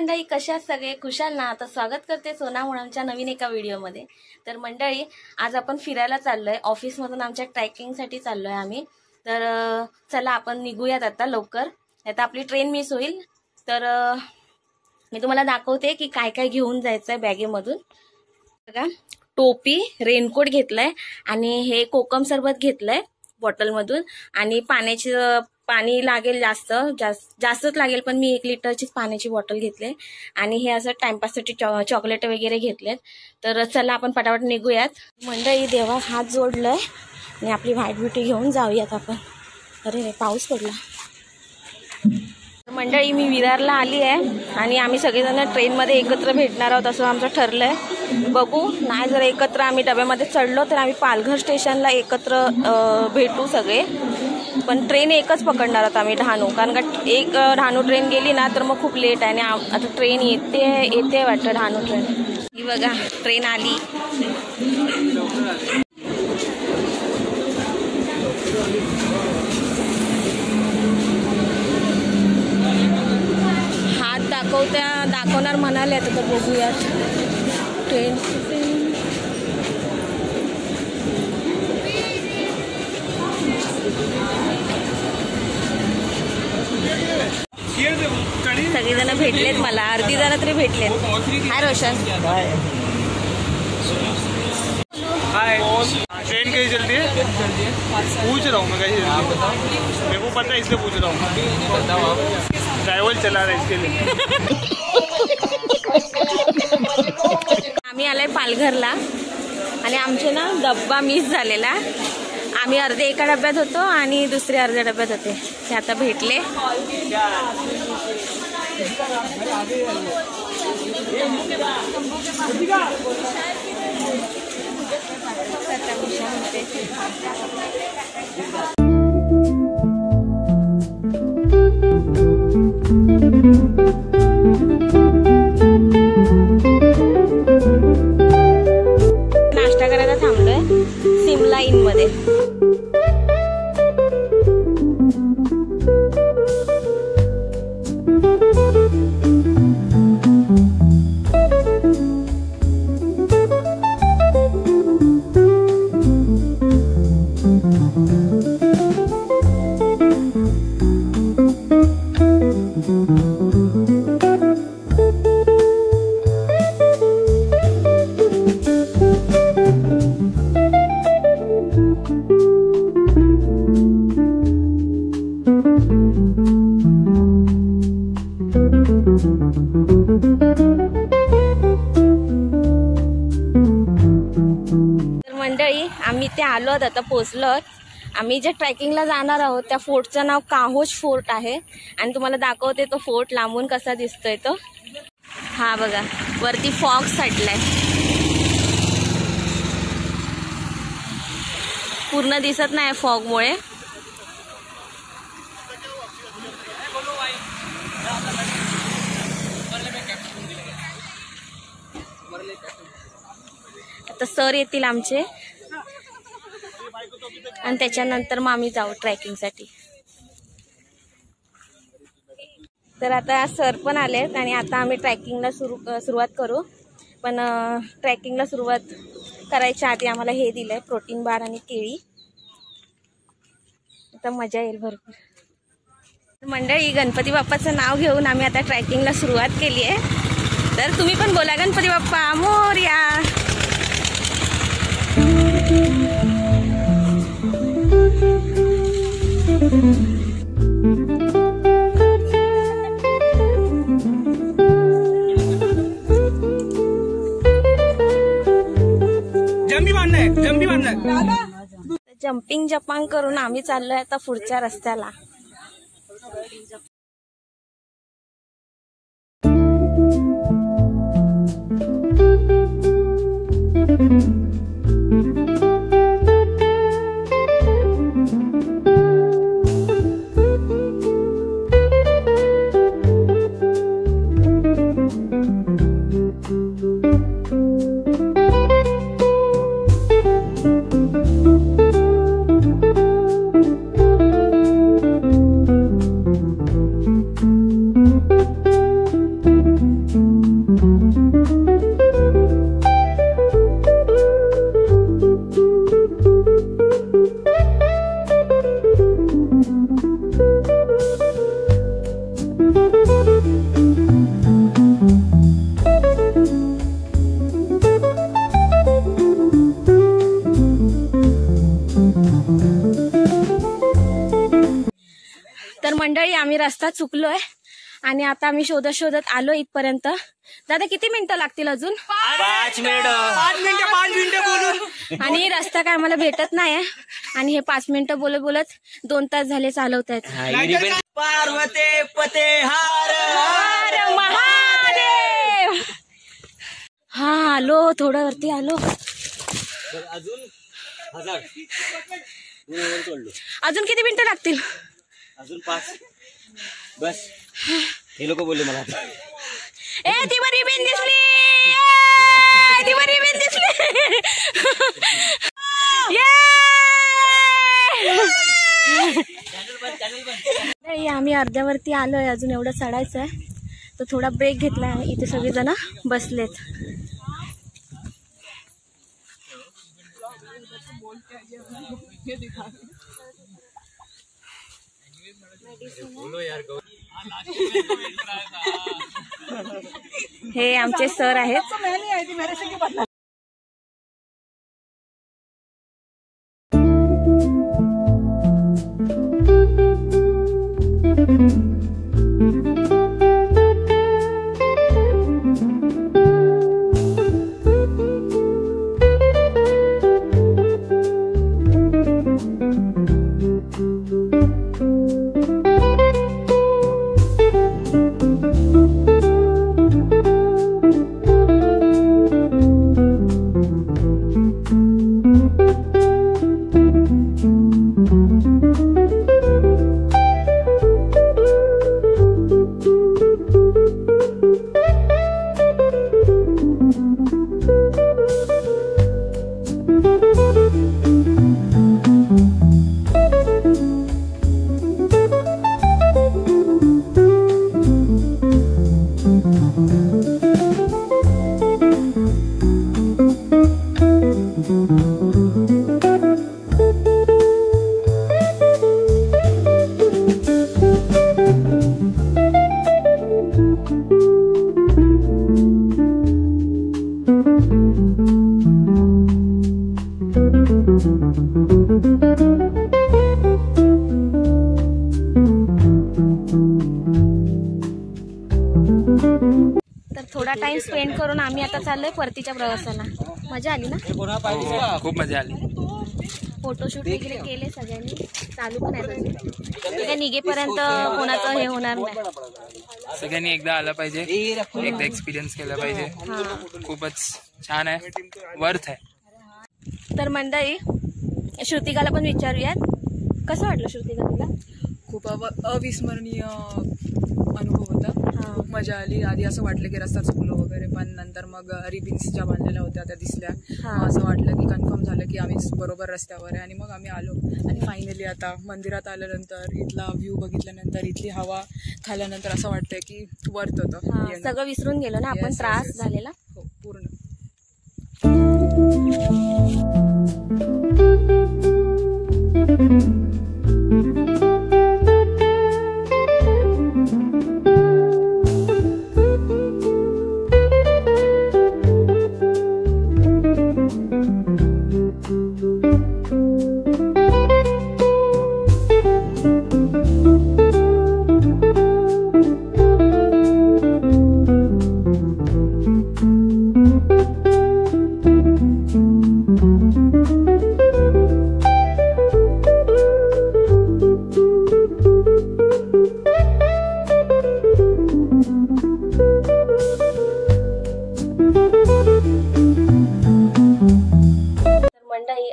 मंडळी, कशा सगळे खुशाल ना? आता स्वागत करते सोना मुळांच्या नवीन एका व्हिडिओमध्ये। तर मंडळी, आज आपण फिरायला चाललोय, ऑफिसमधून आमच्या ट्रॅकिंगसाठी चाललोय आम्ही। तर चला आपण निघूयात आता लवकर, आता आपली ट्रेन मिस होईल। तर मी तुम्हाला दाखवते की काय काय घेऊन जायचंय बॅगेमधून। बघा, टोपी, रेनकोट घेतलाय आणि हे कोकम सरबत घेतलंय बॉटलमधून, आणि पाणी लागेल जास्तच लागेल, पण मी 1 लिटरची पाण्याची बॉटल घेतली, आणि हे असं टाइमपाससाठी चॉकलेट वगैरे घेतलेत। तर चला आपण पटापट निघूयात। मंडळी, देवा हात जोडलाय आणि आपली व्हाईट ब्युटी घेऊन जाऊयात आपण। अरे पाऊस पडला। मंडळी, मी विरारला आली आहे आणि आम्ही सगळेजण ट्रेनमध्ये एकत्र भेटणार आहोत असं आमचं ठरलंय। बघू, नाही जर एकत्र आम्ही डब्यामध्ये चढलो तर आम्ही पालघर स्टेशनला एकत्र भेटू सगळे, पण ट्रेन एकच पकडणार आहोत आम्ही, डहाणू, कारण का एक डहाणू ट्रेन गेली ना तर मग खूप लेट आहे, आणि आता ट्रेन येते वाटतं डहाणू ट्रेन। ही बघा ट्रेन आली। हात दाखवणार म्हणाले, आता तर बघूयात ट्रेन। सगळेजण भेटलेत मला, अर्धी जण तरी भेटलेत। हाय रोशन। हाय, ट्रेन कैसी चलती है? पूछ रहा हूँ मैं, कैसी चलती है? मेरे को पता है इसलिए पूछ रहा हूँ। ड्राइवर चला रहा है इसके लिए। आम्ही आलोय पालघरला आणि आमचे ना डब्बा मिस झालेला। आम्ही अर्धे एका डब्यात होतो आणि दुसरे अर्ध्या डब्यात होते, ते आता भेटले। नाश्ता करायला थांबलोय सिमला इन मध्ये। मंडळी, आम्ही ते आलो, आता पोचलो। आम्ही ज्या ट्रॅकिंगला जाणार आहोत त्या फोर्टचं नाव काहोज फोर्ट आहे, आणि तुम्हाला दाखवते तो फोर्ट लांबून कसा दिसतोय तो। हा बघा, वरती फॉग साठलाय, पूर्ण दिसत नाही फॉगमुळे। आता सर येतील आमचे, आणि त्याच्यानंतर मग आम्ही जाऊ ट्रॅकिंगसाठी। तर आता सर पण आलेत आणि आता आम्ही ट्रॅकिंगला सुरुवात करू। पण ट्रॅकिंगला सुरुवात करायच्या आधी आम्हाला हे दिलंय, प्रोटीन बार आणि केळी। आता मजा येईल भरपूर। मंडळी, गणपती बाप्पाचं नाव घेऊन आम्ही आता ट्रॅकिंगला सुरुवात केली आहे। तर तुम्ही पण बोला, गणपती बाप्पा मोरया। जम्पिंग जपांग करून आम्ही चाललोय आता पुढच्या रस्त्याला। आम्ही रस्ता चुकलोय आणि आता आम्ही शोधत शोधत आलो इथपर्यंत. दादा किती मिनिटं लागतील अजून? 5 मिनिटं बोलून. आणि रस्ता काय आम्हाला भेटत नाही आणि हे 5 मिनिटं बोलत बोलत 2 तास झाले चालवत आहेत. पार्वते पते हार महादेव. हा आलो, थोडं वरती आलो. अजून 1000 अजून किती मिनिटं लागतील? अजून 5. बस हे लोक बोलले मला. ए ती बरी बिन दिसली, ती बरी बिन दिसली. आम्ही अर्ध्यावरती आलोय, अजून एवढं चढायचं आहे. तर थोडा ब्रेक घेतला. इथे सगळेजण बसलेत. हे आमचे सर आहेत. तर थोडा टाइम स्पेंड करून आम्ही आता चाललोय परतीच्या प्रवासाला. मजा आली ना? खूप मजा आली. फोटोशूट वगैरे केले सगळ्यांनी, चालू पण आहे. निघेपर्यंत कोणाचं हे होणार नाही. सगळ्यांनी एकदा आलं पाहिजे, एकदा एक्सपिरियन्स केला पाहिजे. खूपच छान आहे, वर्थ आहे. तर मंडळी श्रुतिकाला पण विचारूयात, कसं वाटलं श्रुतिका तुला? खूप अविस्मरणीय अनुभव होता. खूप मजा आली. आधी असं वाटलं की रस्ता चुकलो वगैरे, पण नंतर मग रिबिन्स ज्या बांधलेल्या होत्या त्या दिसल्या. असं वाटलं की कन्फर्म झालं की आम्ही बरोबर रस्त्यावर आहे. आणि मग आम्ही आलो आणि फायनली आता मंदिरात आल्यानंतर इथला व्ह्यू बघितल्यानंतर, इथली हवा खाल्ल्यानंतर असं वाटतंय की वर्थ होतं. सगळं विसरून गेलो ना आपण, त्रास झालेला. हो, पूर्ण.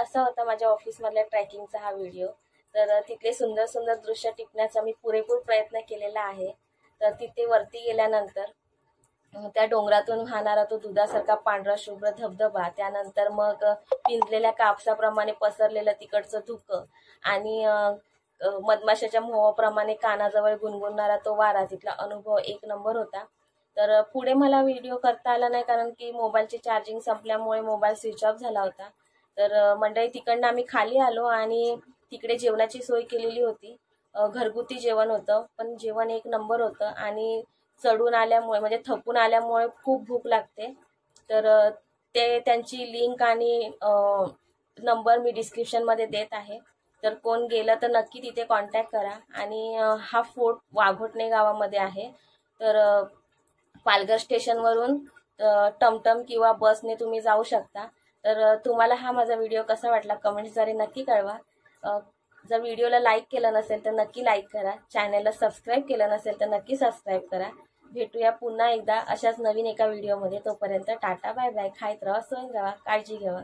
असा होता माझ्या ऑफिस मधल्या ट्रॅकिंगचा हा व्हिडिओ. तर तिथले सुंदर सुंदर दृश्य टिपण्याचा मी पुरेपूर प्रयत्न केलेला आहे. तर तिथे वरती गेल्यानंतर त्या डोंगरातून वाहणारा तो दुधासारखा पांढरा शुभ्र धबधबा, त्यानंतर मग पिंजलेल्या कापसाप्रमाणे पसरलेलं तिकडचं धुकं आणि मधमाशाच्या मोहाप्रमाणे कानाजवळ गुणगुणणारा तो वारा, तिथला अनुभव एक नंबर होता. तर पुढे मला व्हिडिओ करता आला नाही कारण की मोबाईलची चार्जिंग संपल्यामुळे मोबाईल स्विच ऑफ झाला होता. तर मंडळी तिकडनं आम्ही खाली आलो आणि तिकडे जेवणाची सोय केलेली होती. घरगुती जेवण होतं, पण जेवण एक नंबर होतं. आणि चढून आल्यामुळे म्हणजे थकून आल्यामुळे खूप भूक लागते. तर त्यांची लिंक आणि नंबर मी डिस्क्रिप्शनमध्ये देत आहे. तर कोण गेलं तर नक्की तिथे कॉन्टॅक्ट करा. आणि हा फोर्ट वाघोटणे गावामध्ये आहे. तर पालघर स्टेशनवरून टमटम किंवा बसने तुम्ही जाऊ शकता. तर तुम्हाला हा माझा व्हिडिओ कसा वाटला कमेंट्सद्वारे नक्की कळवा. जर व्हिडिओला लाईक केलं नसेल तर नक्की लाईक करा. चॅनलला सबस्क्राईब केलं नसेल तर नक्की सबस्क्राईब करा. भेटूया पुन्हा एकदा अशाच नवीन एका व्हिडिओमध्ये. तोपर्यंत टाटा बाय बाय. खात राहा, सोन राहा, काळजी घ्यावा.